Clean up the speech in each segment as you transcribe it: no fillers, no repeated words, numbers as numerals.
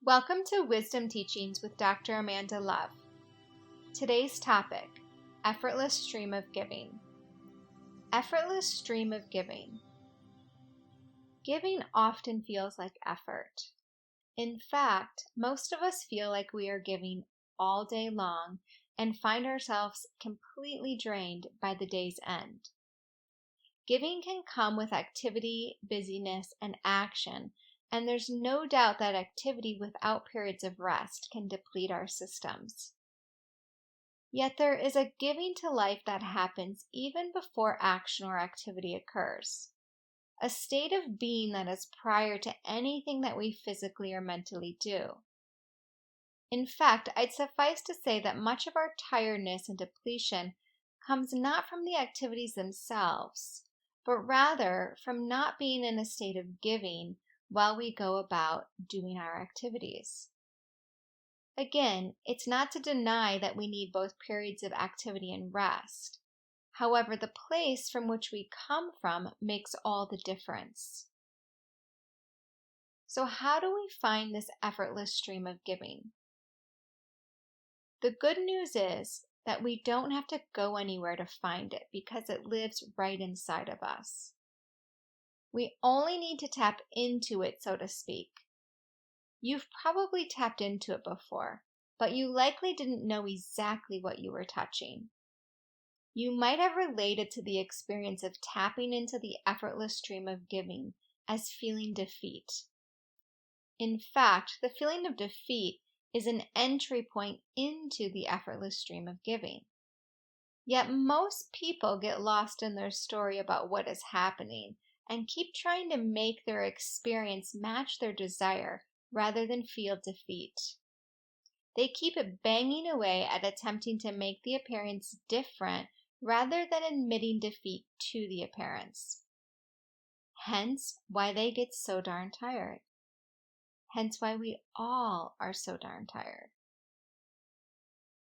Welcome to Wisdom Teachings with Dr. Amanda Love. Today's topic, Effortless Stream of Giving. Effortless stream of giving. Giving often feels like effort. In fact, most of us feel like we are giving all day long and find ourselves completely drained by the day's end. Giving can come with activity, busyness, and action, and there's no doubt that activity without periods of rest can deplete our systems. Yet there is a giving to life that happens even before action or activity occurs, a state of being that is prior to anything that we physically or mentally do. In fact, I'd suffice to say that much of our tiredness and depletion comes not from the activities themselves, but rather from not being in a state of giving while we go about doing our activities. Again, it's not to deny that we need both periods of activity and rest. However, the place from which we come from makes all the difference. So how do we find this effortless stream of giving? The good news is that we don't have to go anywhere to find it because it lives right inside of us. We only need to tap into it, so to speak. You've probably tapped into it before, but you likely didn't know exactly what you were touching. You might have related to the experience of tapping into the effortless stream of giving as feeling defeat. In fact, the feeling of defeat is an entry point into the effortless stream of giving. Yet most people get lost in their story about what is happening and keep trying to make their experience match their desire rather than feel defeat. They keep banging away at attempting to make the appearance different rather than admitting defeat to the appearance. Hence why they get so darn tired. Hence why we all are so darn tired.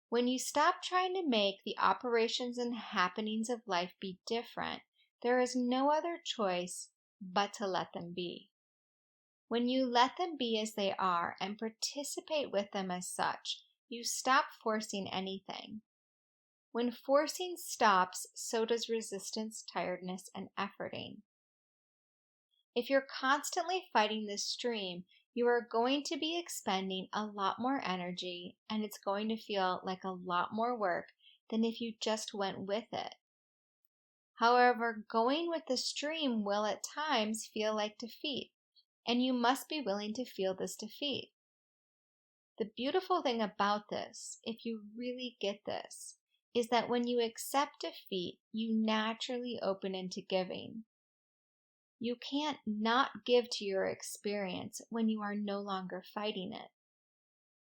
When you stop trying to make the operations and happenings of life be different, there is no other choice but to let them be. When you let them be as they are and participate with them as such, you stop forcing anything. When forcing stops, so does resistance, tiredness, and efforting. If you're constantly fighting this stream, you are going to be expending a lot more energy, and it's going to feel like a lot more work than if you just went with it. However, going with the stream will at times feel like defeat, and you must be willing to feel this defeat. The beautiful thing about this, if you really get this, is that when you accept defeat, you naturally open into giving. You can't not give to your experience when you are no longer fighting it.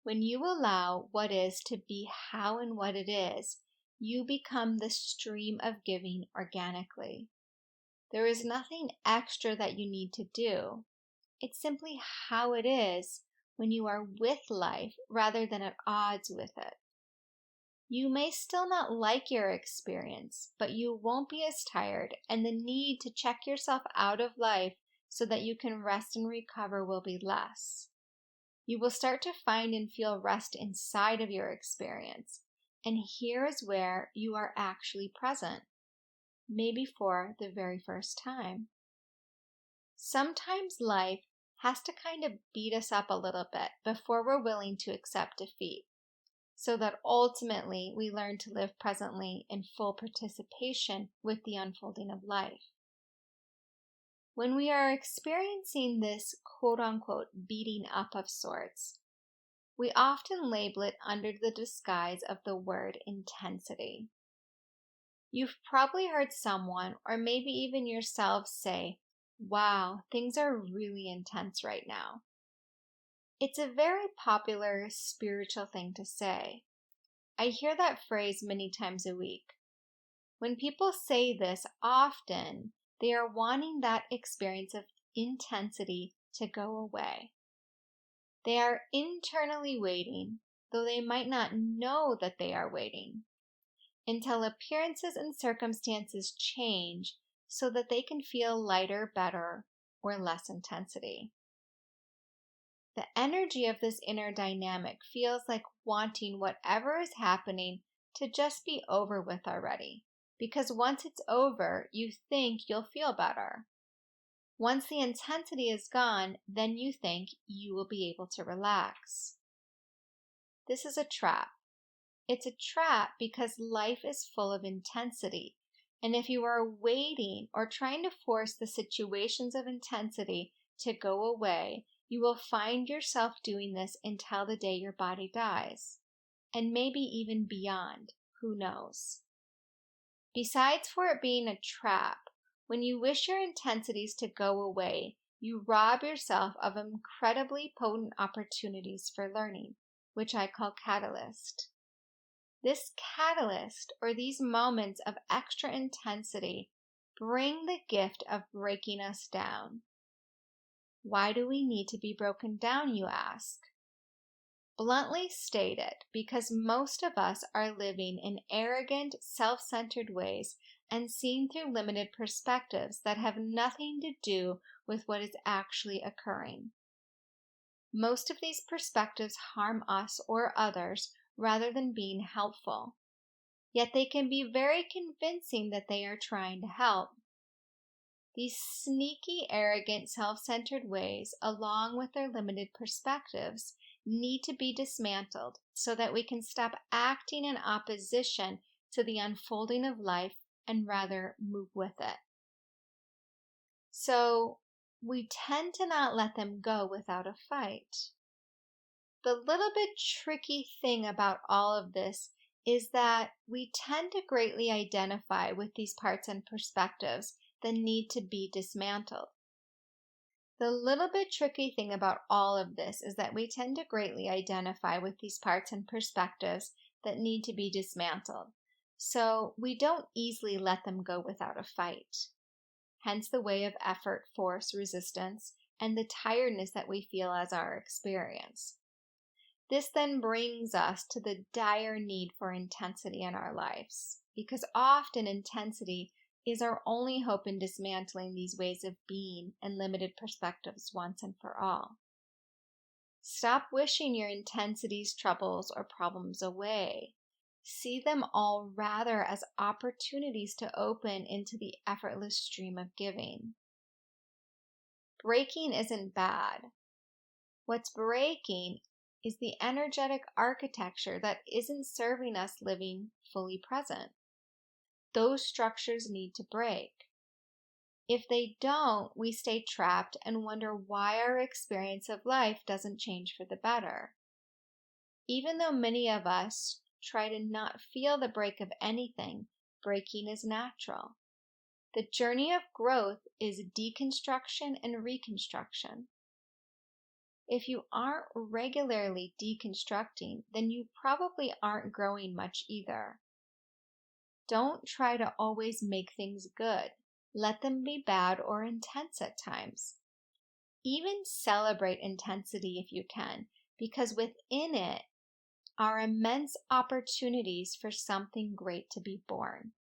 When you allow what is to be how and what it is, you become the stream of giving organically. There is nothing extra that you need to do. It's simply how it is when you are with life rather than at odds with it. You may still not like your experience, but you won't be as tired, and the need to check yourself out of life so that you can rest and recover will be less. You will start to find and feel rest inside of your experience, and here is where you are actually present, maybe for the very first time. Sometimes life has to kind of beat us up a little bit before we're willing to accept defeat, so that ultimately we learn to live presently in full participation with the unfolding of life. When we are experiencing this quote-unquote beating up of sorts, we often label it under the disguise of the word intensity. You've probably heard someone, or maybe even yourself, say, "Wow, things are really intense right now." It's a very popular spiritual thing to say. I hear that phrase many times a week. When people say this often, they are wanting that experience of intensity to go away. They are internally waiting, though they might not know that they are waiting, until appearances and circumstances change so that they can feel lighter, better, or less intensity. The energy of this inner dynamic feels like wanting whatever is happening to just be over with already. Because once it's over, you think you'll feel better. Once the intensity is gone, then you think you will be able to relax. This is a trap. It's a trap because life is full of intensity. And if you are waiting or trying to force the situations of intensity to go away, you will find yourself doing this until the day your body dies. And maybe even beyond. Who knows? Besides for it being a trap, when you wish your intensities to go away, you rob yourself of incredibly potent opportunities for learning, which I call catalyst. This catalyst, or these moments of extra intensity, bring the gift of breaking us down. Why do we need to be broken down, you ask? Bluntly stated, because most of us are living in arrogant, self-centered ways and seeing through limited perspectives that have nothing to do with what is actually occurring. Most of these perspectives harm us or others rather than being helpful. Yet they can be very convincing that they are trying to help. These sneaky, arrogant, self-centered ways, along with their limited perspectives, need to be dismantled so that we can stop acting in opposition to the unfolding of life and rather move with it. So we tend to not let them go without a fight. The little bit tricky thing about all of this is that we tend to greatly identify with these parts and perspectives that need to be dismantled. The little bit tricky thing about all of this is that we tend to greatly identify with these parts and perspectives that need to be dismantled. So we don't easily let them go without a fight. Hence the way of effort, force, resistance, and the tiredness that we feel as our experience. This then brings us to the dire need for intensity in our lives, because often intensity is our only hope in dismantling these ways of being and limited perspectives once and for all. Stop wishing your intensities, troubles, or problems away. See them all rather as opportunities to open into the effortless stream of giving. Breaking isn't bad. What's breaking is the energetic architecture that isn't serving us living fully present. Those structures need to break. If they don't, we stay trapped and wonder why our experience of life doesn't change for the better. Even though many of us try to not feel the break of anything, breaking is natural. The journey of growth is deconstruction and reconstruction. If you aren't regularly deconstructing, then you probably aren't growing much either. Don't try to always make things good. Let them be bad or intense at times. Even celebrate intensity if you can, because within it are immense opportunities for something great to be born.